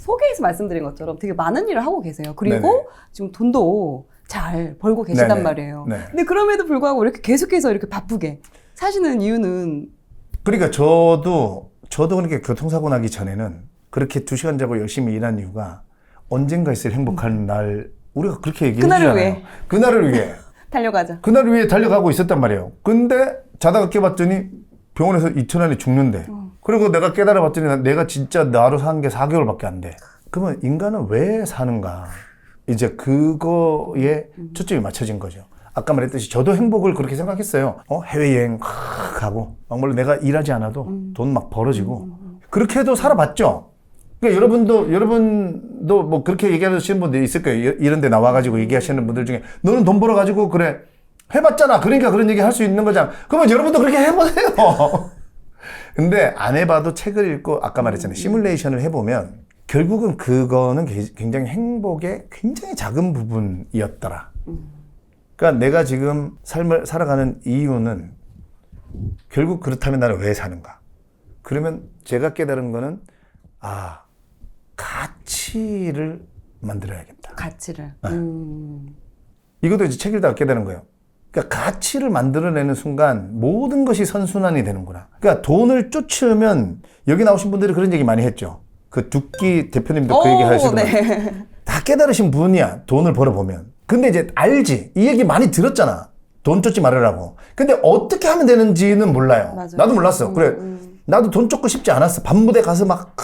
소개에서 말씀드린 것처럼 되게 많은 일을 하고 계세요. 그리고 네네. 지금 돈도 잘 벌고 계시단 네네. 말이에요. 네. 근데 그럼에도 불구하고 이렇게 계속해서 이렇게 바쁘게 사시는 이유는 그러니까 저도 그렇게 교통사고 나기 전에는 그렇게 2시간 자고 열심히 일한 이유가 언젠가 있을 행복한 날, 우리가 그렇게 얘기해 그날을 주잖아요. 위해. 그날을 위해. 달려가자. 그날을 위해 달려가고 있었단 말이에요. 근데 자다가 깨봤더니 병원에서 이틀 안에 죽는데. 그리고 내가 깨달아 봤더니 내가 진짜 나로 산 게 4개월밖에 안 돼. 그러면 인간은 왜 사는가? 이제 그거에 초점이 맞춰진 거죠. 아까 말했듯이 저도 행복을 그렇게 생각했어요. 해외여행 가고 막말로 내가 일하지 않아도 돈 막 벌어지고 그렇게 해도 살아봤죠. 그러니까 여러분도 뭐 그렇게 얘기하시는 분들 있을 거예요. 이런 데 나와가지고 얘기하시는 분들 중에 너는 돈 벌어가지고 그래 해봤잖아. 그러니까 그런 얘기 할 수 있는 거잖아. 그러면 여러분도 그렇게 해보세요. 근데 안 해봐도 책을 읽고 아까 말했잖아요. 시뮬레이션을 해보면 결국은 그거는 굉장히 행복의 굉장히 작은 부분이었더라. 그러니까 내가 지금 삶을 살아가는 이유는 결국 그렇다면 나는 왜 사는가? 그러면 제가 깨달은 거는 가치를 만들어야겠다. 가치를. 이것도 이제 책 읽다가 깨달은 거예요. 그러니까 가치를 만들어내는 순간 모든 것이 선순환이 되는구나. 그러니까 돈을 쫓으면 여기 나오신 분들이 그런 얘기 많이 했죠. 그 두끼 대표님도 그 얘기 하시더라고요. 네. 다 깨달으신 분이야. 돈을 벌어보면. 근데 이제 알지. 이 얘기 많이 들었잖아. 돈 쫓지 말으라고. 근데 어떻게 하면 되는지는 몰라요. 맞아요. 나도 몰랐어. 그래. 나도 돈 쫓고 싶지 않았어. 밤무대 가서 막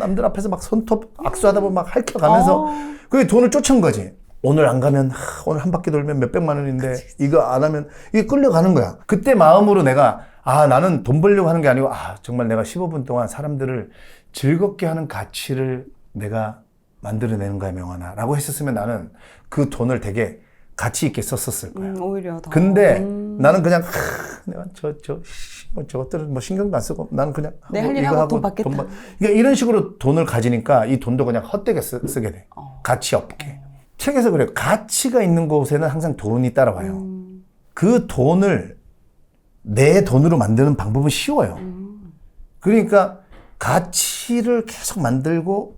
남들 앞에서 막 손톱 악수하다 보면 막 핥혀가면서 그게 돈을 쫓은 거지. 오늘 안 가면 오늘 한 바퀴 돌면 몇백만 원인데 이거 안 하면 이게 끌려가는 거야. 그때 마음으로 내가 나는 돈 벌려고 하는 게 아니고 정말 내가 15분 동안 사람들을 즐겁게 하는 가치를 내가 만들어내는 거야 명환아 라고 했었으면 나는 그 돈을 되게 가치 있게 썼었을 거야. 오히려 더. 근데 나는 그냥 내가 저것들은 뭐 신경도 안 쓰고 나는 그냥 내 할 일 하고 돈 받겠다. 그러니까 이런 식으로 돈을 가지니까 이 돈도 그냥 헛되게 쓰게 돼. 가치 없게. 책에서 그래요. 가치가 있는 곳에는 항상 돈이 따라와요. 그 돈을 내 돈으로 만드는 방법은 쉬워요. 그러니까 가치를 계속 만들고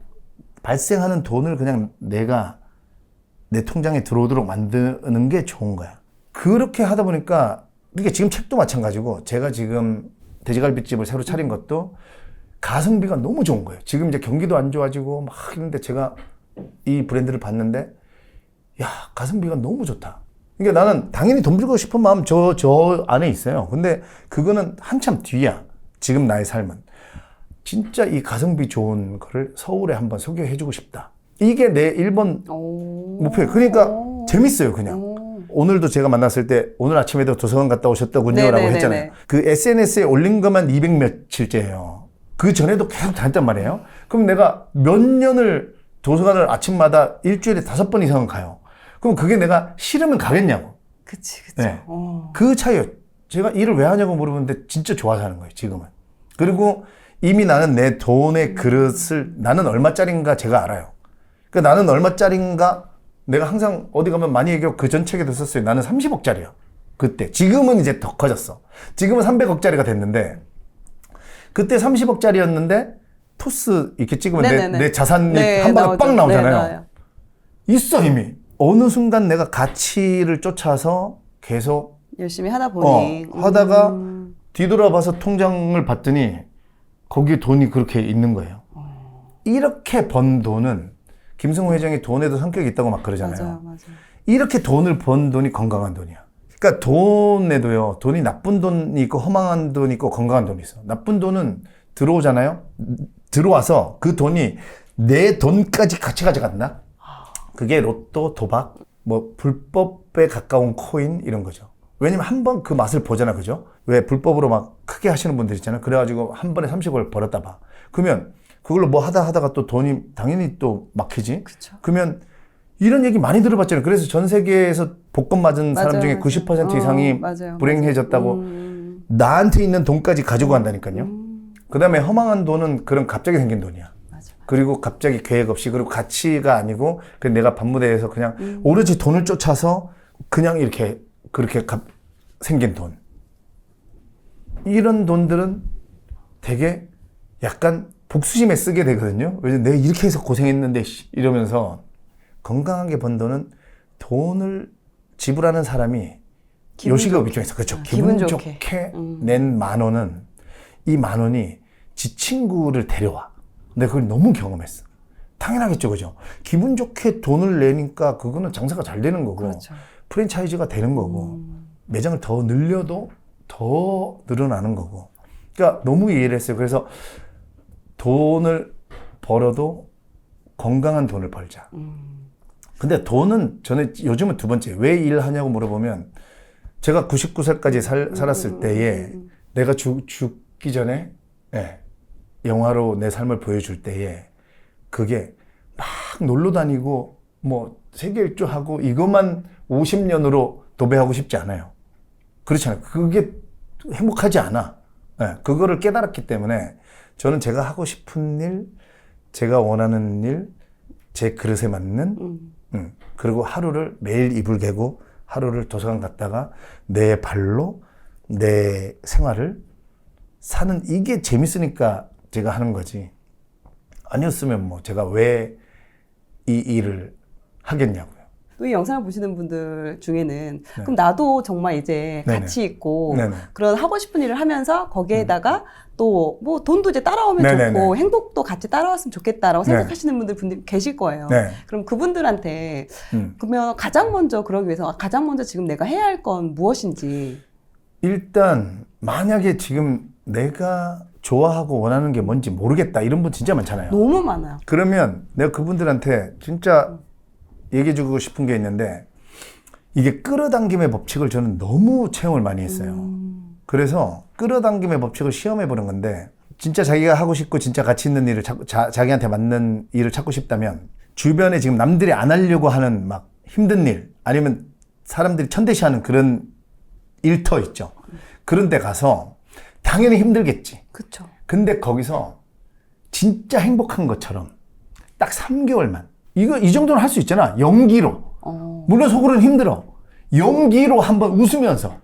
발생하는 돈을 그냥 내가 내 통장에 들어오도록 만드는 게 좋은 거야. 그렇게 하다 보니까 이게 지금 책도 마찬가지고 제가 지금 돼지갈비집을 새로 차린 것도 가성비가 너무 좋은 거예요. 지금 이제 경기도 안 좋아지고 막 이런데 제가 이 브랜드를 봤는데 가성비가 너무 좋다. 그러니까 나는 당연히 돈 벌고 싶은 마음 저 안에 있어요. 근데 그거는 한참 뒤야. 지금 나의 삶은. 진짜 이 가성비 좋은 거를 서울에 한번 소개해주고 싶다. 이게 내 1번 목표예요. 그러니까 재밌어요, 그냥. 오늘도 제가 만났을 때 오늘 아침에도 도서관 갔다 오셨더군요 라고 했잖아요. 그 SNS에 올린 것만 200 며칠째예요. 그 전에도 계속 다녔단 말이에요. 그럼 내가 몇 년을 도서관을 아침마다 일주일에 5번 이상은 가요. 그럼 그게 내가 싫으면 가겠냐고. 그치. 네. 그 차이요. 제가 일을 왜 하냐고 물어보는데 진짜 좋아서 하는 거예요, 지금은. 그리고 이미 나는 내 돈의 그릇을 나는 얼마짜리인가 제가 알아요. 그러니까 나는 얼마짜리인가 내가 항상 어디 가면 많이 얘기하고 그 전 책에도 썼어요. 나는 30억짜리야. 그때. 지금은 이제 더 커졌어. 지금은 300억짜리가 됐는데 그때 30억짜리였는데 토스 이렇게 찍으면 내 자산이 한 방에 빵 나오잖아요. 있어 이미. 어느 순간 내가 가치를 쫓아서 계속 열심히 하다 보니 하다가 뒤돌아봐서 통장을 봤더니 거기에 돈이 그렇게 있는 거예요. 이렇게 번 돈은 김승호 회장이 돈에도 성격이 있다고 막 그러잖아요. 맞아요. 이렇게 돈을 번 돈이 건강한 돈이야. 그러니까 돈에도요. 돈이 나쁜 돈이 있고 허망한 돈이 있고 건강한 돈이 있어. 나쁜 돈은 들어오잖아요. 들어와서 그 돈이 내 돈까지 같이 가져간다. 그게 로또, 도박, 뭐 불법에 가까운 코인 이런 거죠. 왜냐면 한번 그 맛을 보잖아, 그죠? 왜 불법으로 막 크게 하시는 분들 있잖아요. 그래가지고 한 번에 30을 벌었다 봐. 그러면 그걸로 뭐 하다가 또 돈이 당연히 또 막히지. 그쵸. 그러면 이런 얘기 많이 들어봤잖아요. 그래서 전 세계에서 복권 맞은 사람 중에 90% 이상이 불행해졌다고 나한테 있는 돈까지 가지고 간다니까요. 그 다음에 허망한 돈은 그런 갑자기 생긴 돈이야. 그리고 갑자기 계획 없이 그리고 가치가 아니고 그냥 내가 밤무대에서 그냥 오로지 돈을 쫓아서 그냥 이렇게 그렇게 생긴 돈. 이런 돈들은 되게 약간 복수심에 쓰게 되거든요. 왜냐면 내가 이렇게 해서 고생했는데 이러면서 건강하게 번 돈은 돈을 지불하는 사람이 요식업 입장에서 그렇죠. 기분 좋게 낸 10,000원은 이 10,000원이 지 친구를 데려와. 내가 그걸 너무 경험했어. 당연하겠죠, 그죠? 기분 좋게 돈을 내니까 그거는 장사가 잘 되는 거고 그렇죠. 프랜차이즈가 되는 거고 매장을 더 늘려도 더 늘어나는 거고. 그러니까 너무 이해를 했어요. 그래서 돈을 벌어도 건강한 돈을 벌자. 근데 돈은 저는 요즘은 두 번째 왜 일하냐고 물어보면 제가 99살까지 살았을 때에 내가 죽기 전에 영화로 내 삶을 보여줄 때에 그게 막 놀러 다니고 뭐 세계 일주하고 이것만 50년으로 도배하고 싶지 않아요. 그렇잖아요. 그게 행복하지 않아. 그거를 깨달았기 때문에 저는 제가 하고 싶은 일, 제가 원하는 일, 제 그릇에 맞는 그리고 하루를 매일 이불 개고 하루를 도서관 갔다가 내 발로 내 생활을 사는 이게 재밌으니까 제가 하는 거지. 아니었으면 뭐 제가 왜 이 일을 하겠냐고요. 또 이 영상을 보시는 분들 중에는 그럼 나도 정말 이제 네네. 가치 있고 네네. 그런 하고 싶은 일을 하면서 거기에다가 또 뭐 돈도 이제 따라오면 네네네. 좋고 행복도 같이 따라왔으면 좋겠다라고 네. 생각하시는 분들 계실 거예요. 네. 그럼 그분들한테 그러면 가장 먼저 그러기 위해서 가장 먼저 지금 내가 해야 할 건 무엇인지. 일단 만약에 지금 내가 좋아하고 원하는 게 뭔지 모르겠다 이런 분 진짜 많잖아요. 너무 많아요. 그러면 내가 그분들한테 진짜 얘기해주고 싶은 게 있는데 이게 끌어당김의 법칙을 저는 너무 체험을 많이 했어요. 그래서 끌어당김의 법칙을 시험해보는 건데 진짜 자기가 하고 싶고 진짜 가치 있는 일을 자기한테 맞는 일을 찾고 싶다면 주변에 지금 남들이 안 하려고 하는 막 힘든 일 아니면 사람들이 천대시하는 그런 일터 있죠. 그런 데 가서 당연히 힘들겠지. 그렇죠. 근데 거기서 진짜 행복한 것처럼 딱 3개월만 이 정도는 할 수 있잖아. 연기로. 물론 속으로는 힘들어. 연기로 한번 웃으면서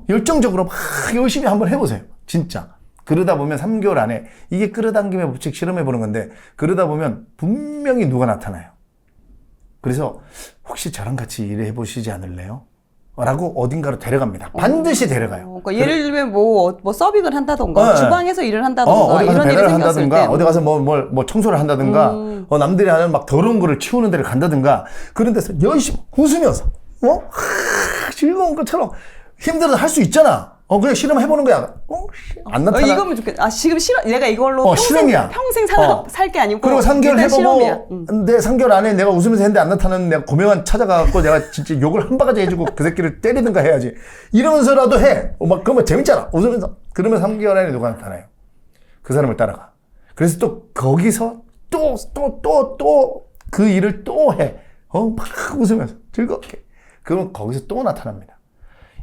열정적으로 막 열심히 한번 해보세요. 진짜. 그러다 보면 3개월 안에 이게 끌어당김의 법칙 실험해보는 건데 그러다 보면 분명히 누가 나타나요. 그래서 혹시 저랑 같이 일해 보시지 않을래요? 라고 어딘가로 데려갑니다. 반드시 데려가요. 그러니까 예를 들면 뭐 서빙을 한다던가 주방에서 일을 한다던가 어디 가서 이런 일이 배달을 생겼을 한다든가 때 어디 가서 뭐 청소를 한다든가 남들이 하는 막 더러운 거를 치우는 데를 간다든가 그런 데서 열심히 웃으면서 즐거운 것처럼 힘들어도 할 수 있잖아. 그냥 실험해보는 거야. 안 나타나. 이거면 좋겠다. 지금 실험, 내가 이걸로 실험이야. 평생 살 게 아니고. 그리고 3개월 일단 해보고, 실험이야. 근데 3개월 안에 내가 웃으면서 했는데 안 나타나는 내가 고명한 찾아가갖고 내가 진짜 욕을 한 바가지 해주고 그 새끼를 때리든가 해야지. 이러면서라도 해. 그러면 재밌잖아. 웃으면서. 그러면 3개월 안에 누가 나타나요? 그 사람을 따라가. 그래서 또 거기서 또 그 일을 또 해. 막 웃으면서 즐겁게. 그러면 거기서 또 나타납니다.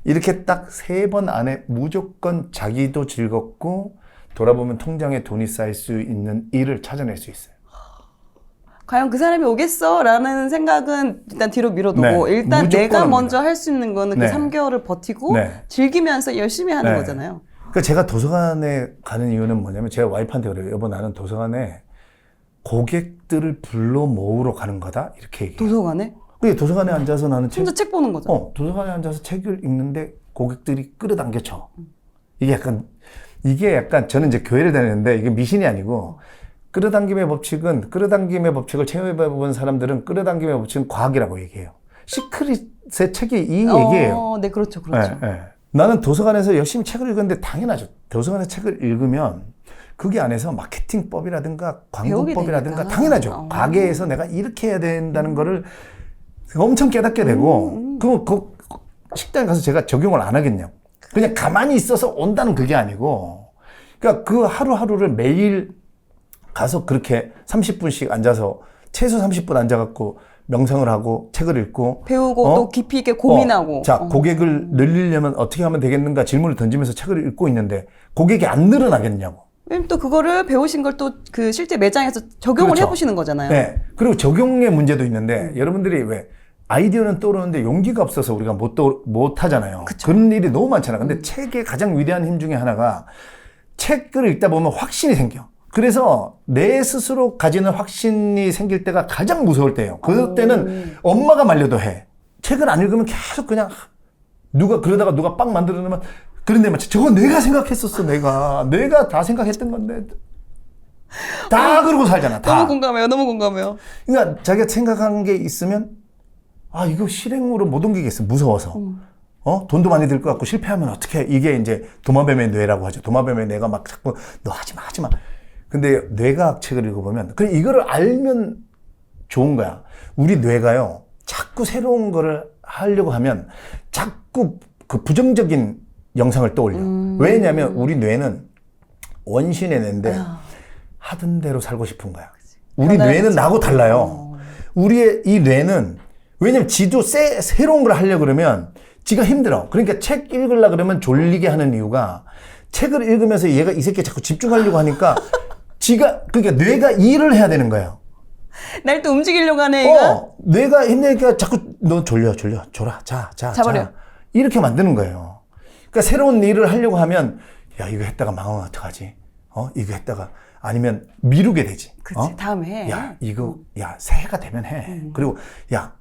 이렇게 딱 3번 안에 무조건 자기도 즐겁고 돌아보면 통장에 돈이 쌓일 수 있는 일을 찾아낼 수 있어요. 과연 그 사람이 오겠어? 라는 생각은 일단 뒤로 밀어두고 일단 내가 먼저 할 수 있는 거는 그 3개월을 버티고 즐기면서 열심히 하는 거잖아요. 그러니까 제가 도서관에 가는 이유는 뭐냐면 제가 와이프한테 그래요. 여보 나는 도서관에 고객들을 불러 모으러 가는 거다 이렇게 얘기해요. 도서관에? 그게 도서관에 앉아서 나는 혼자 책 보는 거죠. 도서관에 앉아서 책을 읽는데 고객들이 끌어당겨쳐. 이게 약간 저는 이제 교회를 다니는데 이게 미신이 아니고 끌어당김의 법칙을 체험해본 사람들은 끌어당김의 법칙은 과학이라고 얘기해요. 시크릿의 책이 이 얘기예요. 네, 그렇죠. 나는 도서관에서 열심히 책을 읽었는데 당연하죠. 도서관에서 책을 읽으면 거기 안에서 마케팅법이라든가 광고법이라든가 당연하죠. 가게에서 내가 이렇게 해야 된다는 거를 엄청 깨닫게 되고 그럼 그 식당에 가서 제가 적용을 안 하겠냐고. 그냥 가만히 있어서 온다는 그게 아니고 그러니까 그 하루하루를 매일 가서 그렇게 30분씩 앉아서 최소 30분 앉아갖고 명상을 하고 책을 읽고 배우고 또 깊이 있게 고민하고 자 고객을 늘리려면 어떻게 하면 되겠는가 질문을 던지면서 책을 읽고 있는데 고객이 안 늘어나겠냐고. 왜냐면 또 그거를 배우신 걸 또 그 실제 매장에서 적용을 해보시는 거잖아요. 네. 그리고 적용의 문제도 있는데 여러분들이 왜 아이디어는 떠오르는데 용기가 없어서 우리가 못 하잖아요. 그쵸. 그런 일이 너무 많잖아. 근데 책의 가장 위대한 힘 중에 하나가 책을 읽다 보면 확신이 생겨. 그래서 내 스스로 가지는 확신이 생길 때가 가장 무서울 때예요. 그때는 엄마가 말려도 해. 책을 안 읽으면 계속 그냥 그러다가 누가 빵 만들어 놓으면 그런데 마치 저거 내가 생각했었어. 내가 다 생각했던 건데 다 그러고 살잖아. 다. 너무 공감해요. 너무 공감해요. 그러니까 자기가 생각한 게 있으면 이거 실행으로 못 옮기겠어. 무서워서. 돈도 많이 들 것 같고 실패하면 어떡해. 이게 이제 도마뱀의 뇌라고 하죠. 도마뱀의 뇌가 막 자꾸 너 하지 마. 근데 뇌과학 책을 읽어보면 그래 이거를 알면 좋은 거야. 우리 뇌가요. 자꾸 새로운 거를 하려고 하면 자꾸 그 부정적인 영상을 떠올려. 왜냐면 우리 뇌는 원신의 뇌인데 하던 대로 살고 싶은 거야. 우리 뇌는 나하고 달라요. 우리의 이 뇌는 왜냐면 지도 새로운 걸 하려고 그러면 지가 힘들어. 그러니까 책 읽으려고 그러면 졸리게 하는 이유가 책을 읽으면서 얘가 이 새끼 자꾸 집중하려고 하니까 그러니까 뇌가 일을 해야 되는 거예요. 날 또 움직이려고 하네, 얘가? 뇌가 힘내니까 자꾸 너 졸려. 졸아. 자버려. 이렇게 만드는 거예요. 그러니까 새로운 일을 하려고 하면 야, 이거 했다가 망하면 어떡하지? 이거 했다가 아니면 미루게 되지. 그치, 다음에 해. 야, 이거 새해가 되면 해. 그리고 야,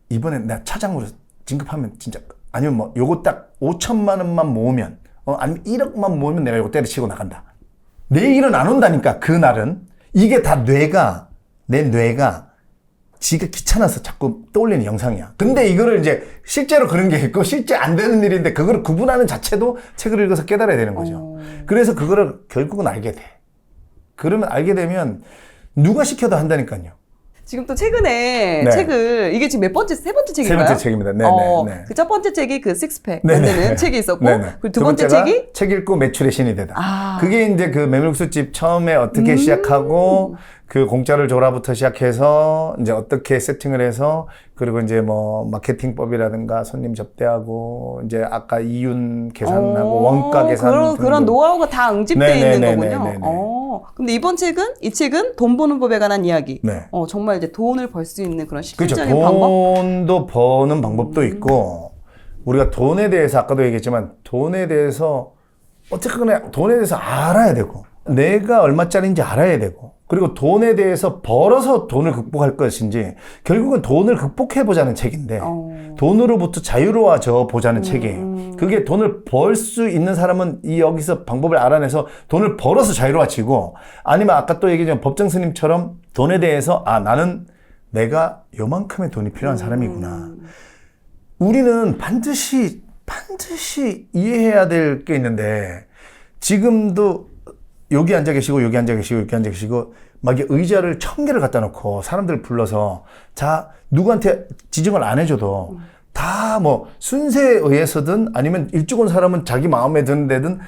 이번엔 내가 차장으로 진급하면 진짜 아니면 뭐 요거 딱 5천만 원만 모으면 아니면 1억만 모으면 내가 이거 때려치고 나간다. 내일은 안 온다니까. 그날은 이게 다 내 뇌가 지가 귀찮아서 자꾸 떠올리는 영상이야. 근데 이거를 이제 실제로 그런 게 있고 실제 안 되는 일인데 그거를 구분하는 자체도 책을 읽어서 깨달아야 되는 거죠. 그래서 그거를 결국은 알게 돼. 그러면 알게 되면 누가 시켜도 한다니까요. 지금 또 최근에 네. 책을 이게 지금 세 번째 책인가요? 세 번째 책입니다. 네네. 그 첫 번째 책이 그 식스팩 네네. 만드는 책이 있었고 네네. 그리고 두 번째 책이 책 읽고 매출의 신이 되다. 그게 이제 그 메밀국수집 처음에 어떻게 시작하고 그 공짜를 줘라부터 시작해서 이제 어떻게 세팅을 해서 그리고 이제 뭐 마케팅법이라든가 손님 접대하고 이제 아까 이윤 계산하고 원가 계산 그런 노하우가 다 응집되어 있는 거군요. 네네네네. 근데 이 책은 돈 버는 법에 관한 이야기. 네. 정말 이제 돈을 벌 수 있는 그런 그렇죠. 실질적인 방법. 돈도 버는 방법도 있고 우리가 돈에 대해서 아까도 얘기했지만 돈에 대해서 어쨌거나 돈에 대해서 알아야 되고 내가 얼마짜리인지 알아야 되고 그리고 돈에 대해서 벌어서 돈을 극복할 것인지 결국은 돈을 극복해보자는 책인데 돈으로부터 자유로워져 보자는 책이에요. 그게 돈을 벌 수 있는 사람은 여기서 방법을 알아내서 돈을 벌어서 자유로워지고 아니면 아까 또 얘기했지만 법정 스님처럼 돈에 대해서 나는 내가 요만큼의 돈이 필요한 사람이구나. 우리는 반드시 이해해야 될 게 있는데 지금도 여기 앉아 계시고 여기 앉아 계시고 여기 앉아 계시고 막 의자를 1000개를 갖다 놓고 사람들 불러서 누구한테 지정을 안 해줘도 다 뭐 순서에 의해서든 아니면 일찍 온 사람은 자기 마음에 드는 데든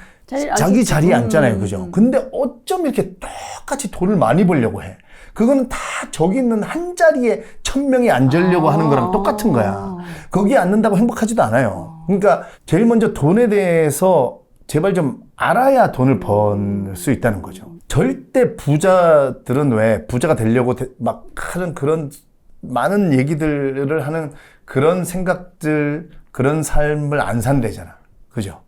자기 자리에 앉잖아요. 그죠? 근데 어쩜 이렇게 똑같이 돈을 많이 벌려고 해. 그거는 다 저기 있는 한 자리에 1000명이 앉으려고 하는 거랑 똑같은 거야. 거기에 앉는다고 행복하지도 않아요. 그러니까 제일 먼저 돈에 대해서 제발 좀 알아야 돈을 번 수 있다는 거죠. 절대 부자들은 왜 부자가 되려고 막 하는 그런 많은 얘기들을 하는 그런 생각들, 그런 삶을 안 산대잖아. 그죠?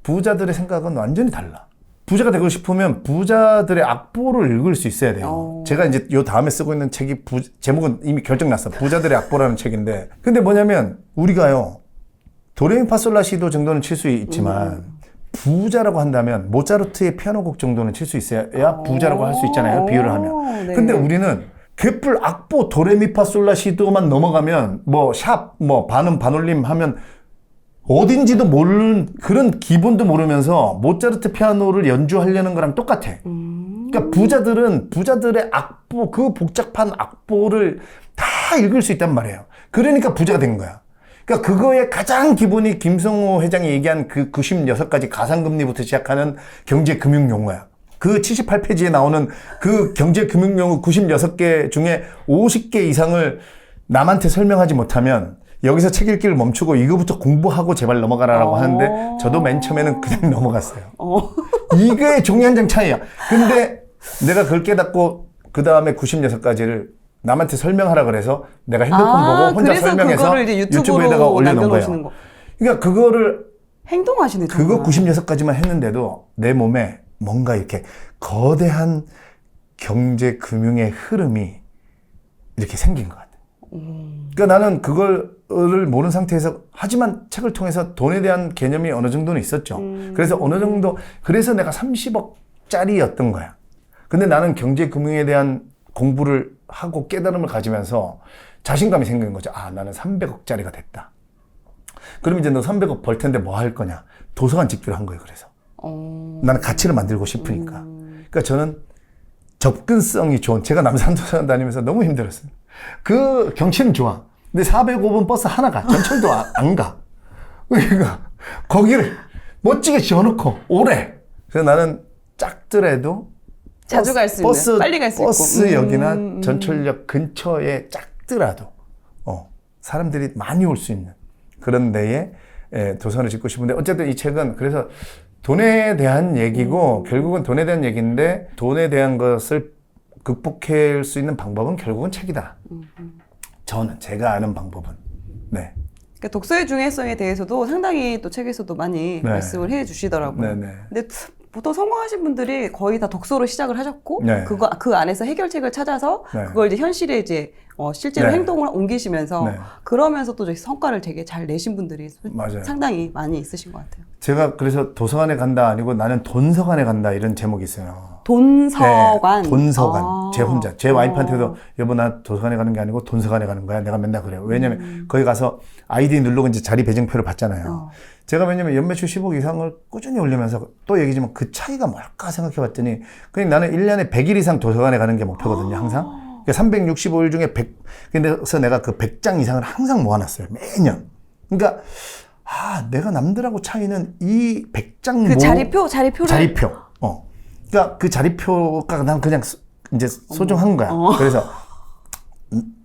부자들의 생각은 완전히 달라. 부자가 되고 싶으면 부자들의 악보를 읽을 수 있어야 돼요. 제가 이제 요 다음에 쓰고 있는 책이 제목은 이미 결정났어. 부자들의 악보라는 책인데. 근데 뭐냐면 우리가요. 도레미파솔라시도 정도는 칠 수 있지만 부자라고 한다면 모차르트의 피아노곡 정도는 칠 수 있어야 부자라고 할 수 있잖아요. 비유를 하면. 네. 근데 우리는 궤풀 악보 도레미파솔라시도만 넘어가면 반음 반올림 하면 어딘지도 모르는 그런 기본도 모르면서 모차르트 피아노를 연주하려는 거랑 똑같아. 그러니까 부자들은 부자들의 악보, 그 복잡한 악보를 다 읽을 수 있단 말이에요. 그러니까 부자가 된 거야. 그러니까 그거의 가장 기본이 김성호 회장이 얘기한 그 96가지 가상금리부터 시작하는 경제금융용어야. 그 78페이지에 나오는 그 경제금융용어 96개 중에 50개 이상을 남한테 설명하지 못하면 여기서 책 읽기를 멈추고 이거부터 공부하고 제발 넘어가라라고 하는데 저도 맨 처음에는 그냥 넘어갔어요. 이게 종이 한 장 차이야. 근데 내가 그걸 깨닫고 그 다음에 96가지를 남한테 설명하라 그래서 내가 핸드폰 보고 혼자 설명해서 이제 유튜브에다가 올려놓은 거예요. 그러니까 그거를 행동하시네. 그거 96가지만 했는데도 내 몸에 뭔가 이렇게 거대한 경제 금융의 흐름이 이렇게 생긴 것 같아요. 그러니까 나는 그거를 모르는 상태에서, 하지만 책을 통해서 돈에 대한 개념이 어느 정도는 있었죠. 그래서 어느 정도, 그래서 내가 30억짜리였던 거야. 근데 나는 경제 금융에 대한 공부를 하고 깨달음을 가지면서 자신감이 생긴 거죠. 아, 나는 300억짜리가 됐다. 그럼 이제 너 300억 벌 텐데 뭐 할 거냐? 도서관 짓기로 한 거예요, 그래서. 나는 가치를 만들고 싶으니까. 그러니까 저는 접근성이 좋은, 제가 남산도서관 다니면서 너무 힘들었어요. 그 경치는 좋아. 근데 405번 버스 하나 가. 전철도 안 가. 그러니까 거기를 멋지게 지어놓고 오래. 그래서 나는 작더라도 자주 갈 수 있는, 빨리 갈 수 있고. 버스역이나 전철역 근처에 작더라도 사람들이 많이 올 수 있는 그런 데에 도서관을 짓고 싶은데, 어쨌든 이 책은 그래서 돈에 대한 얘기고 결국은 돈에 대한 얘기인데, 돈에 대한 것을 극복할 수 있는 방법은 결국은 책이다. 저는 제가 아는 방법은. 네. 그러니까 독서의 중요성에 대해서도 상당히 또 책에서도 많이 네. 말씀을 해 주시더라고요. 네, 네. 근데 보통 성공하신 분들이 거의 다 독서로 시작을 하셨고, 네. 그 안에서 해결책을 찾아서 네. 그걸 이제 현실에 이제 실제로 네. 행동을 옮기시면서 네. 그러면서 또 성과를 되게 잘 내신 분들이 맞아요. 상당히 많이 있으신 것 같아요. 제가 그래서 도서관에 간다 아니고 나는 돈서관에 간다 이런 제목이 있어요. 돈서관. 네, 돈서관. 아. 제 혼자. 제 와이프한테도 여보 나 도서관에 가는 게 아니고 돈서관에 가는 거야. 내가 맨날 그래요. 왜냐면 거기 가서 아이디 누르고 이제 자리 배정표를 받잖아요. 제가 왜냐면 연매출 10억 이상을 꾸준히 올리면서 또 얘기지만 그 차이가 뭘까 생각해 봤더니 그냥 나는 1년에 100일 이상 도서관에 가는 게 목표거든요. 항상. 그러니까 365일 중에 100, 그래서 내가 그 100장 이상을 항상 모아놨어요. 매년. 그러니까 내가 남들하고 차이는 이 100장 그 자리표를. 자리표. 그러니까 그 자리표가 난 그냥 이제 소중한 거야. 그래서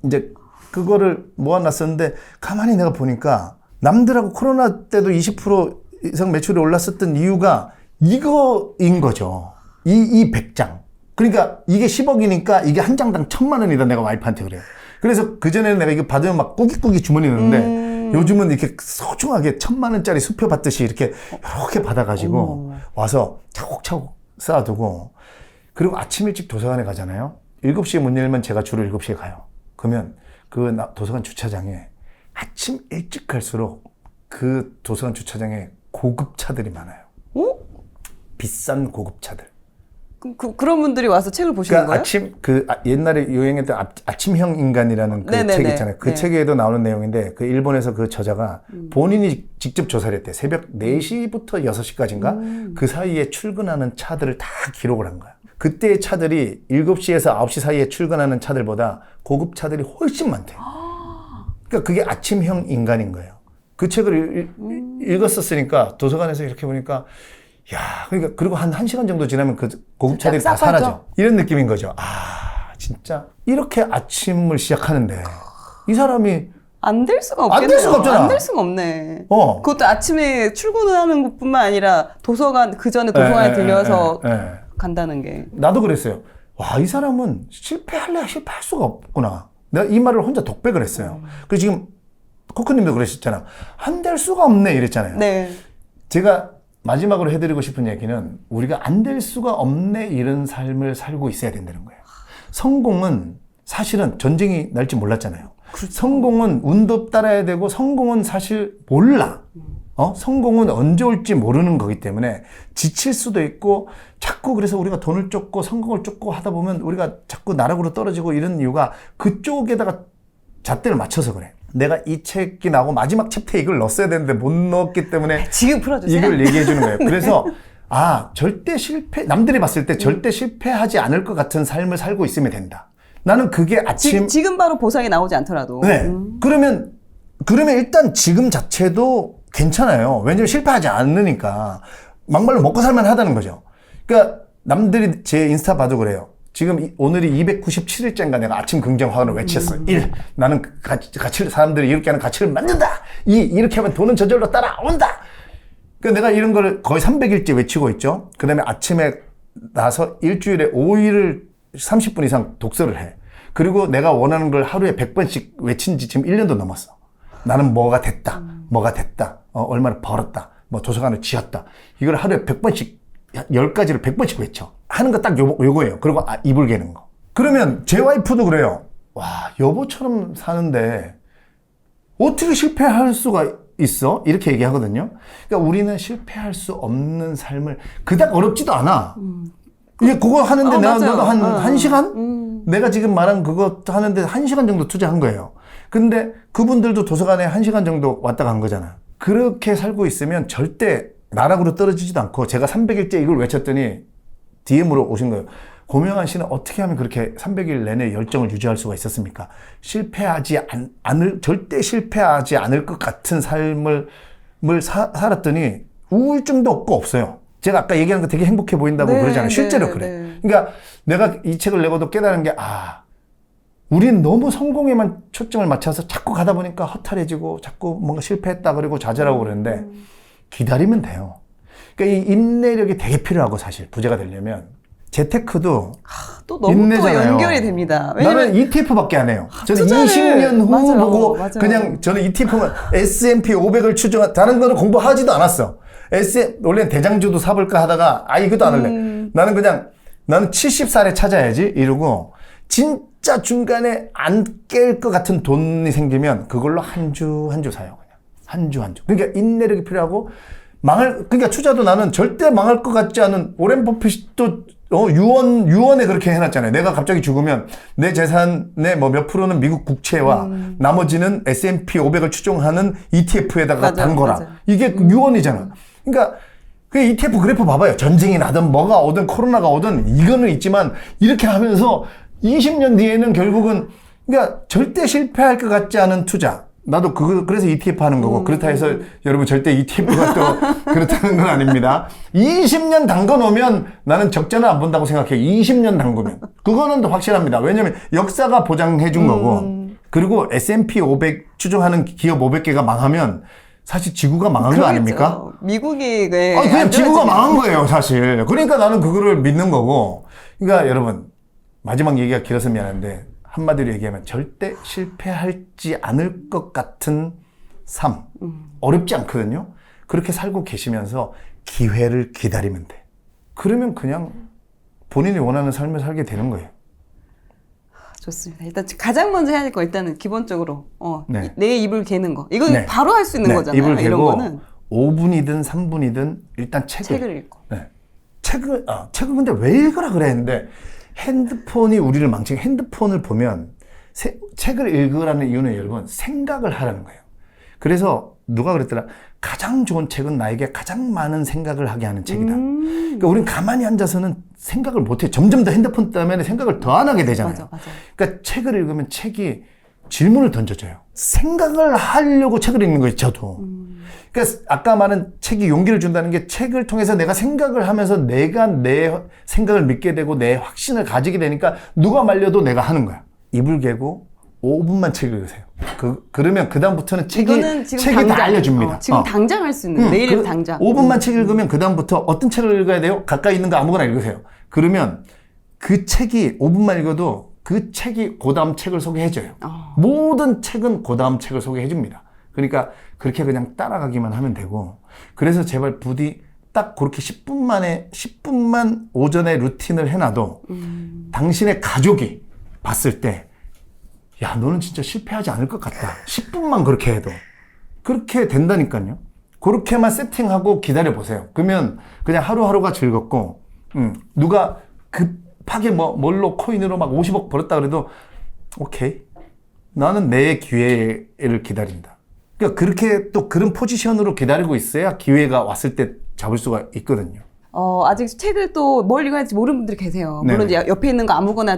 이제 그거를 모아놨었는데 가만히 내가 보니까 남들하고 코로나 때도 20% 이상 매출이 올랐었던 이유가 이거인 거죠. 이 100장. 그러니까 이게 10억이니까 이게 한 장당 1,000만 원이다. 내가 와이프한테 그래요. 그래서 그전에는 내가 이거 받으면 막 꾸깃꾸깃 주머니 넣는데 요즘은 이렇게 소중하게 1,000만 원짜리 수표 받듯이 이렇게 받아가지고 와서 차곡차곡 쌓아두고, 그리고 아침 일찍 도서관에 가잖아요. 7시에 문 열면 제가 주로 7시에 가요. 그러면 그 도서관 주차장에 아침 일찍 갈수록 그 도서관 주차장에 고급차들이 많아요. 비싼 고급차들. 그런 분들이 와서 책을 보시는 그러니까 거예요? 옛날에 유행했던 아침형 인간이라는 그 책 있잖아요. 그 책에도 나오는 내용인데, 그 일본에서 그 저자가 본인이 직접 조사를 했대. 새벽 4시부터 6시까지인가? 그 사이에 출근하는 차들을 다 기록을 한 거야. 그때의 차들이 7시에서 9시 사이에 출근하는 차들보다 고급 차들이 훨씬 많대. 그러니까 그게 아침형 인간인 거예요. 그 책을 읽었었으니까 도서관에서 이렇게 보니까 그러니까 그리고 한 1시간 정도 지나면 그 고급차들이 다 사라져. 이런 느낌인 거죠. 진짜 이렇게 아침을 시작하는데 이 사람이 안 될 수가 없겠네요. 안 될 수가 없잖아. 안 될 수가 없네. 그것도 아침에 출근을 하는 것뿐만 아니라 그 전에 도서관에 들려서 간다는 게. 나도 그랬어요. 이 사람은 실패할 수가 없구나. 내가 이 말을 혼자 독백을 했어요. 그래서 지금 코코님도 그러셨잖아. 안 될 수가 없네 이랬잖아요. 네. 제가 마지막으로 해드리고 싶은 얘기는, 우리가 안 될 수가 없네 이런 삶을 살고 있어야 된다는 거예요. 성공은 사실은 전쟁이 날지 몰랐잖아요. 그렇죠. 성공은 운도 따라야 되고, 성공은 사실 몰라. 성공은 언제 올지 모르는 거기 때문에 지칠 수도 있고, 자꾸 그래서 우리가 돈을 쫓고 성공을 쫓고 하다 보면 우리가 자꾸 나락으로 떨어지고, 이런 이유가 그쪽에다가 잣대를 맞춰서 그래. 내가 이 책이 나오고 마지막 챕터에 이걸 넣었어야 되는데 못 넣었기 때문에 지금 풀어주세요. 이걸 얘기해 주는 거예요. 그래서 절대 남들이 봤을 때 절대 실패하지 않을 것 같은 삶을 살고 있으면 된다. 나는 그게 지금 바로 보상이 나오지 않더라도. 네. 그러면 일단 지금 자체도 괜찮아요. 왜냐면 실패하지 않으니까 막말로 먹고 살만 하다는 거죠. 그러니까 남들이 제 인스타 봐도 그래요. 지금 오늘이 297일째인가 내가 아침 긍정 화원을 외쳤어. 1. 나는 사람들이 이렇게 하는 가치를 만든다. 2. 이렇게 하면 돈은 저절로 따라온다. 그러니까 내가 이런 걸 거의 300일째 외치고 있죠. 그 다음에 아침에 나서 일주일에 5일을 30분 이상 독서를 해. 그리고 내가 원하는 걸 하루에 100번씩 외친 지 지금 1년도 넘었어. 나는 뭐가 됐다. 얼마를 벌었다. 도서관을 지었다. 이걸 하루에 100번씩 10가지를 100번씩 외쳐. 하는 거 딱 요거예요. 그리고 이불 개는 거. 그러면 제 와이프도 그래요. 와, 여보처럼 사는데 어떻게 실패할 수가 있어? 이렇게 얘기하거든요. 그러니까 우리는 실패할 수 없는 삶을 그닥 어렵지도 않아. 이게 그거 하는데 나도 한 시간? 내가 지금 말한 그거 하는데 1시간 정도 투자한 거예요. 근데 그분들도 도서관에 1시간 정도 왔다 간 거잖아. 그렇게 살고 있으면 절대 나락으로 떨어지지도 않고 제가 300일째 이걸 외쳤더니 DM으로 오신 거예요. 고명환 씨는 어떻게 하면 그렇게 300일 내내 열정을 유지할 수가 있었습니까? 절대 실패하지 않을 것 같은 삶을 살았더니 우울증도 없어요. 제가 아까 얘기한 거 되게 행복해 보인다고 그러잖아요. 실제로 그래. 그러니까 내가 이 책을 내고도 깨달은 게, 우린 너무 성공에만 초점을 맞춰서 자꾸 가다 보니까 허탈해지고 자꾸 뭔가 실패했다 그러고 좌절하고 그러는데 기다리면 돼요. 그러니까 이 인내력이 되게 필요하고 사실 부자가 되려면 재테크도 또 너무 또 연결이 됩니다. 나는 ETF밖에 안 해요. 저는 20년 후 보고 그냥 저는 ETF만 S&P 500을 추종한 다른 거는 공부하지도 않았어. 원래 대장주도 사볼까 하다가 이것도 안 할래. 나는 70살에 찾아야지 이러고 진짜 중간에 안 깰 것 같은 돈이 생기면 그걸로 한 주 한 주 사요. 그냥 한 주 한 주. 그러니까 인내력이 필요하고 그러니까 투자도 나는 절대 망할 것 같지 않은 오렌 버핏도 유언에 그렇게 해놨잖아요. 내가 갑자기 죽으면 내 재산의 몇 프로는 미국 국채와 나머지는 S&P 500을 추종하는 ETF에다가 담거라. 이게 유언이잖아. 그러니까 그 ETF 그래프 봐봐요. 전쟁이 나든 뭐가 오든 코로나가 오든 이거는 있지만 이렇게 하면서 20년 뒤에는 결국은 그러니까 절대 실패할 것 같지 않은 투자. 나도 그래서 ETF 하는 거고 그렇다 해서 여러분 절대 ETF가 또 그렇다는 건 아닙니다. 20년 담궈 놓으면 나는 적자는 안 본다고 생각해요. 20년 담그면. 그거는 더 확실합니다. 왜냐면 역사가 보장해 준 거고 그리고 S&P 500 추종하는 기업 500개가 망하면 사실 지구가 망한 거 아닙니까? 미국이 그냥 지구가 망한 거예요, 사실. 그러니까 나는 그거를 믿는 거고. 그러니까 여러분 마지막 얘기가 길어서 미안한데 한마디로 얘기하면 절대 실패하지 않을 것 같은 삶. 어렵지 않거든요. 그렇게 살고 계시면서 기회를 기다리면 돼. 그러면 그냥 본인이 원하는 삶을 살게 되는 거예요. 좋습니다. 일단 가장 먼저 해야 될 거 일단은 기본적으로 내 입을 개는 거. 이건 바로 할 수 있는 거잖아요. 입을 이런 개고 거는 5분이든 3분이든 일단 책을 읽고. 책을 근데 왜 읽으라 그래 했는데 핸드폰이 우리를 망치고 핸드폰을 보면 책을 읽으라는 이유는 여러분 생각을 하라는 거예요. 그래서 누가 그랬더라. 가장 좋은 책은 나에게 가장 많은 생각을 하게 하는 책이다. 그러니까 우린 가만히 앉아서는 생각을 못해. 점점 더 핸드폰 때문에 생각을 더 안 하게 되잖아요. 맞아. 그러니까 책을 읽으면 책이 질문을 던져줘요. 생각을 하려고 책을 읽는 거예요, 저도. 그러니까 아까 말한 책이 용기를 준다는 게 책을 통해서 내가 생각을 하면서 내가 내 생각을 믿게 되고 내 확신을 가지게 되니까 누가 말려도 내가 하는 거야. 입을 개고 5분만 책 읽으세요. 그러면 그다음부터는 책이 다 알려줍니다. 지금 당장 할 수 있는, 내일 당장. 5분만 책 읽으면 그다음부터 어떤 책을 읽어야 돼요? 가까이 있는 거 아무거나 읽으세요. 그러면 그 책이 5분만 읽어도 그 책이 그 다음 책을 소개해줘요. 모든 책은 그 다음 책을 소개해줍니다. 그러니까 그렇게 그냥 따라가기만 하면 되고 그래서 제발 부디 딱 그렇게 10분만 오전에 루틴을 해놔도 당신의 가족이 봤을 때 야, 너는 진짜 실패하지 않을 것 같다. 10분만 그렇게 해도. 그렇게 된다니까요. 그렇게만 세팅하고 기다려보세요. 그러면 그냥 하루하루가 즐겁고, 누가 급하게 뭘로 코인으로 막 50억 벌었다 그래도, 오케이. 나는 내 기회를 기다린다. 그러니까 그렇게 또 그런 포지션으로 기다리고 있어야 기회가 왔을 때 잡을 수가 있거든요. 아직 책을 또 뭘 읽어야 할지 모르는 분들이 계세요. 물론 이제 옆에 있는 거 아무거나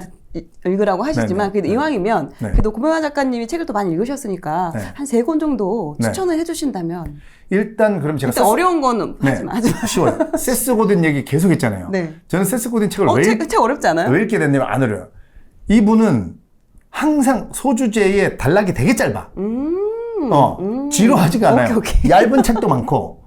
읽으라고 하시지만 그래도 이왕이면 그래도 고명환 작가님이 책을 또 많이 읽으셨으니까 한 3권 정도 추천을 해주신다면 일단 그럼 제가 어려운 거는 하지 마. 쉬워요. 세스 고든 얘기 계속 했잖아요. 저는 세스 고든 책을 책 어렵지 않아요? 왜 읽게 됐냐면 안 어려워요. 이분은 항상 소주제의 단락이 되게 짧아. 지루하지가 않아요. 오케이. 얇은 책도 많고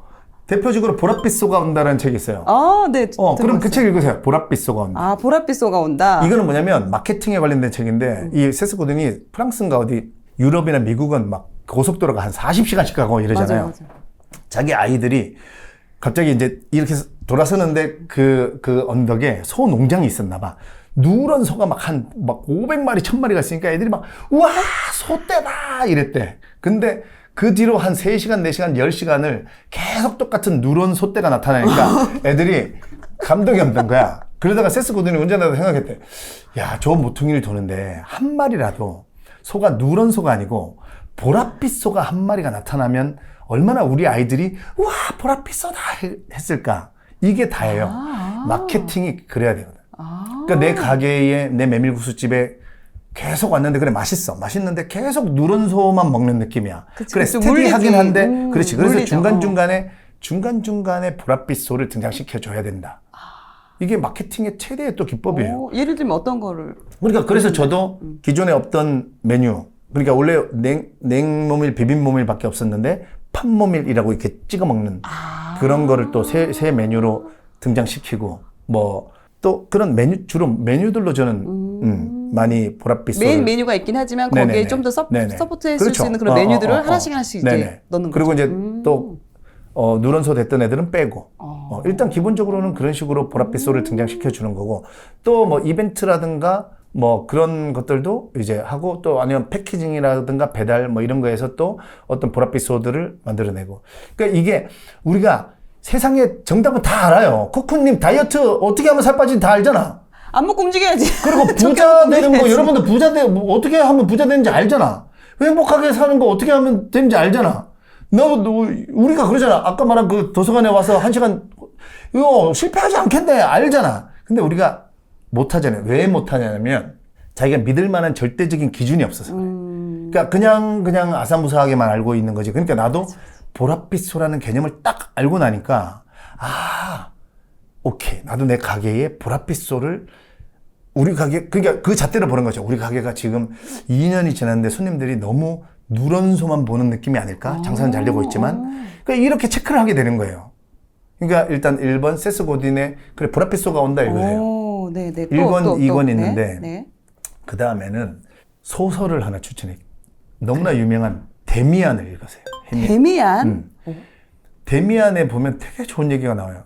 대표적으로 보랏빛 쏘가 온다라는 책이 있어요. 네. 그럼 그 책 읽으세요. 보랏빛 쏘가 온다. 보랏빛 쏘가 온다. 이거는 뭐냐면 마케팅에 관련된 책인데 이 세스 고든이 프랑스인가 어디 유럽이나 미국은 막 고속도로가 한 40시간씩 가고 이러잖아요. 맞아. 자기 아이들이 갑자기 이제 이렇게 돌아서는데 그 언덕에 소 농장이 있었나 봐. 누런 소가 막 500마리, 1000마리가 있으니까 애들이 막, 우와, 소떼다! 이랬대. 근데 그 뒤로 한 3시간, 4시간, 10시간을 계속 똑같은 누런 소떼가 나타나니까 애들이 감동이 없는 거야. 그러다가 세스 고든이 운전하다 생각했대. 야, 저 모퉁이를 도는데 한 마리라도 소가 누런 소가 아니고 보랏빛 소가 한 마리가 나타나면 얼마나 우리 아이들이 우와, 보랏빛 소다 했을까? 이게 다예요. 마케팅이 그래야 되거든. 그러니까 내 가게에, 내 메밀국수집에 계속 왔는데 그래 맛있는데 계속 누런 소만 먹는 느낌이야. 그치, 그래 좀 스테디하긴 물리지. 한데 그렇지. 그래서 물리죠. 중간중간에 보랏빛 소를 등장시켜 줘야 된다. 이게 마케팅의 최대의 또 기법이에요. 예를 들면 어떤 거를? 그러니까 그래서 저도 기존에 없던 메뉴, 그러니까 원래 냉모밀, 비빔모밀밖에 없었는데 팥모밀이라고 이렇게 찍어 먹는 그런 거를 또 새 메뉴로 등장시키고 뭐 또 그런 주로 메뉴들로 저는 많이 보랏빛 메인 메뉴가 있긴 하지만 거기에 네네네. 좀 더 서포트해 줄 그렇죠. 수 있는 그런 메뉴들을 하나씩 이제 넣는 거죠. 그리고 이제 또 누런소 됐던 애들은 빼고 일단 기본적으로는 그런 식으로 보랏빛 소를 등장시켜 주는 거고 또 뭐 이벤트라든가 뭐 그런 것들도 이제 하고 또 아니면 패키징이라든가 배달 뭐 이런 거에서 또 어떤 보랏빛 소들을 만들어내고 그러니까 이게 우리가 세상에 정답은 다 알아요. 코코님 다이어트 어떻게 하면 살 빠지는지 다 알잖아. 안 먹고 움직여야지. 그리고 부자 되는 거 여러분들 뭐 어떻게 하면 부자 되는지 알잖아. 행복하게 사는 거 어떻게 하면 되는지 알잖아. 우리가 그러잖아. 아까 말한 그 도서관에 와서 1시간 이거 실패하지 않겠네 알잖아. 근데 우리가 못하잖아요. 왜 못하냐면 자기가 믿을 만한 절대적인 기준이 없어서 그래. 그러니까 그냥 아사무사하게만 알고 있는 거지. 그러니까 나도 보랏빛 소라는 개념을 딱 알고 나니까 오케이. 나도 내 가게에 보랏빛 소를 우리 가게 그러니까 그 잣대로 보는 거죠. 우리 가게가 지금 2년이 지났는데 손님들이 너무 누런 소만 보는 느낌이 아닐까? 장사는 잘 되고 있지만 그러니까 이렇게 체크를 하게 되는 거예요. 그러니까 일단 1번 세스 고딘의 그래 보랏빛 소가 온다 이거예요. 네네. 1권, 2권 있는데 네. 그 다음에는 소설을 하나 추천해. 너무나 유명한 데미안을 읽으세요. 데미안? 데미안에 보면 되게 좋은 얘기가 나와요.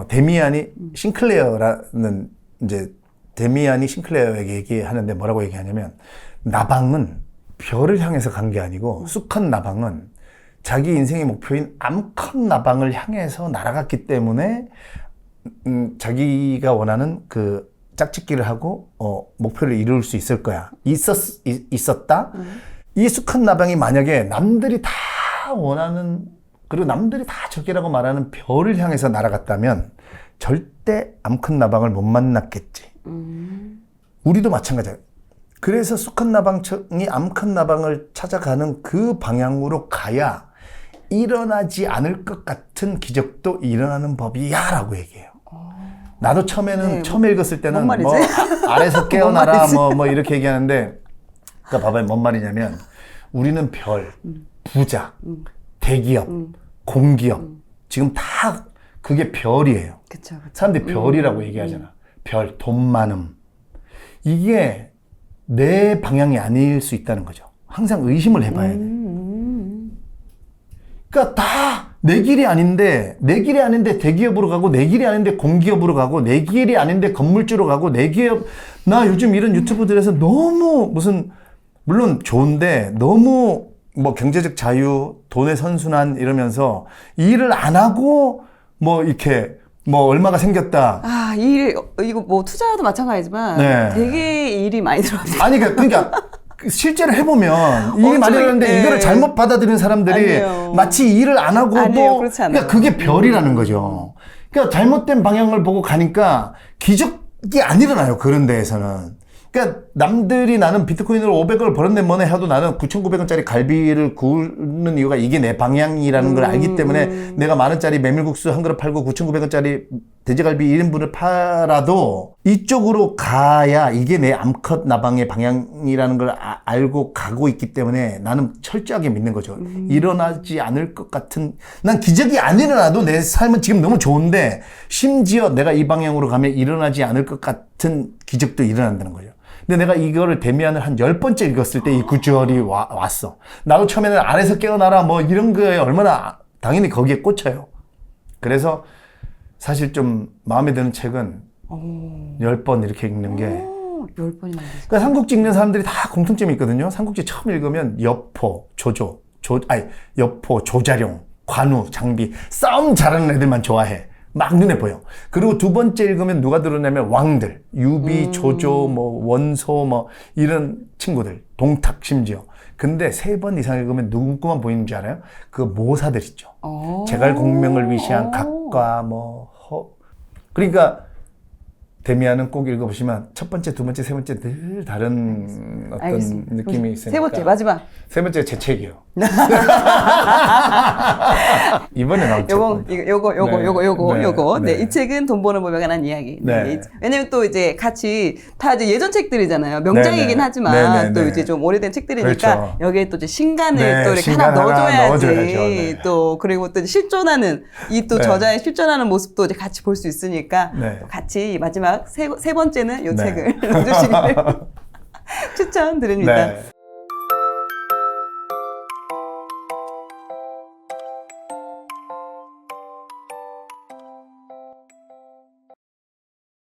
데미안이 싱클레어라는 이제 데미안이 싱클레어에게 얘기하는데 뭐라고 얘기하냐면 나방은 별을 향해서 간 게 아니고 수컷 나방은 자기 인생의 목표인 암컷 나방을 향해서 날아갔기 때문에 자기가 원하는 그 짝짓기를 하고 목표를 이룰 수 있을 거야. 있었다. 이 수컷 나방이 만약에 남들이 다 원하는 그리고 남들이 다 저기라고 말하는 별을 향해서 날아갔다면 절대 암컷 나방을 못 만났겠지. 우리도 마찬가지야. 그래서 수컷 나방이 암컷 나방을 찾아가는 그 방향으로 가야 일어나지 않을 것 같은 기적도 일어나는 법이야 라고 얘기해요. 나도 처음에 읽었을 때는 뭐 아래서 깨어나라 뭐 이렇게 얘기하는데 그러니까 봐봐요. 뭔 말이냐면 우리는 별, 부자, 대기업, 공기업 지금 다 그게 별이에요. 그쵸. 사람들이 별이라고 얘기하잖아. 별, 돈 많음. 이게 내 방향이 아닐 수 있다는 거죠. 항상 의심을 해봐야 돼. 그러니까 다 내 길이 아닌데 대기업으로 가고 내 길이 아닌데 공기업으로 가고 내 길이 아닌데 건물주로 가고 내 기업 나 요즘 이런 유튜브들에서 너무 무슨 물론 좋은데 너무 뭐 경제적 자유, 돈의 선순환 이러면서 일을 안 하고 뭐 이렇게 뭐 얼마가 생겼다. 이거 뭐 투자도 마찬가지지만 네. 되게 일이 많이 들어가요. 아니 그러니까 실제로 해보면 일이 많이 들었는데 이거를 잘못 받아들이는 사람들이 아니에요. 마치 일을 안 하고도 그렇지 않아요. 그러니까 그게 별이라는 거죠. 그러니까 잘못된 방향을 보고 가니까 기적이 안 일어나요. 그런 데에서는. 그러니까 남들이 나는 비트코인으로 500을 벌었네 뭐네 해도 나는 9,900원짜리 갈비를 구우는 이유가 이게 내 방향이라는 걸 알기 때문에 내가 만 원짜리 메밀국수 한 그릇 팔고 9,900원짜리 돼지갈비 1인분을 팔아도 이쪽으로 가야 이게 내 암컷 나방의 방향이라는 걸 알고 가고 있기 때문에 나는 철저하게 믿는 거죠. 일어나지 않을 것 같은 난 기적이 안 일어나도 내 삶은 지금 너무 좋은데 심지어 내가 이 방향으로 가면 일어나지 않을 것 같은 기적도 일어난다는 거죠. 근데 내가 이거를 데미안을 한 10번째 읽었을 때 이 구절이 왔어. 나도 처음에는 아래서 깨어나라 뭐 이런 거에 얼마나 당연히 거기에 꽂혀요. 그래서 사실 좀 마음에 드는 책은 10번 이렇게 읽는 게 10번이나. 그러니까 삼국지 읽는 사람들이 다 공통점이 있거든요. 삼국지 처음 읽으면 여포, 여포, 조자룡, 관우, 장비 싸움 잘하는 애들만 좋아해. 막 눈에 보여. 그리고 두 번째 읽으면 누가 들어오냐면 왕들, 유비, 조조, 뭐 원소, 뭐 이런 친구들, 동탁 심지어. 근데 3번 이상 읽으면 누구만 보이는 줄 알아요? 그 모사들 있죠. 제갈공명을 위시한 각과 그러니까 데미안은 꼭 읽어보시면 첫 번째, 두 번째, 세 번째 늘 다른 어떤 알겠습니다. 느낌이 있으니까. 세 번째 마지막. 세 번째가 제 책이에요. 이번에 나온 책. 요거. 네. 이 책은 돈 버는 법에 관한 이야기. 네. 왜냐면 또 이제 같이 다 이제 예전 책들이잖아요. 명작이긴 하지만 또 이제 좀 오래된 책들이니까 그렇죠. 여기에 또 이제 신간을 네, 또 이렇게 하나 넣어줘야지. 네. 또 그리고 또 실존하는 이 또 저자의 실존하는 모습도 이제 같이 볼 수 있으니까 또 같이 마지막 세 번째는 이 책을 넣어주시기를 추천드립니다. 네.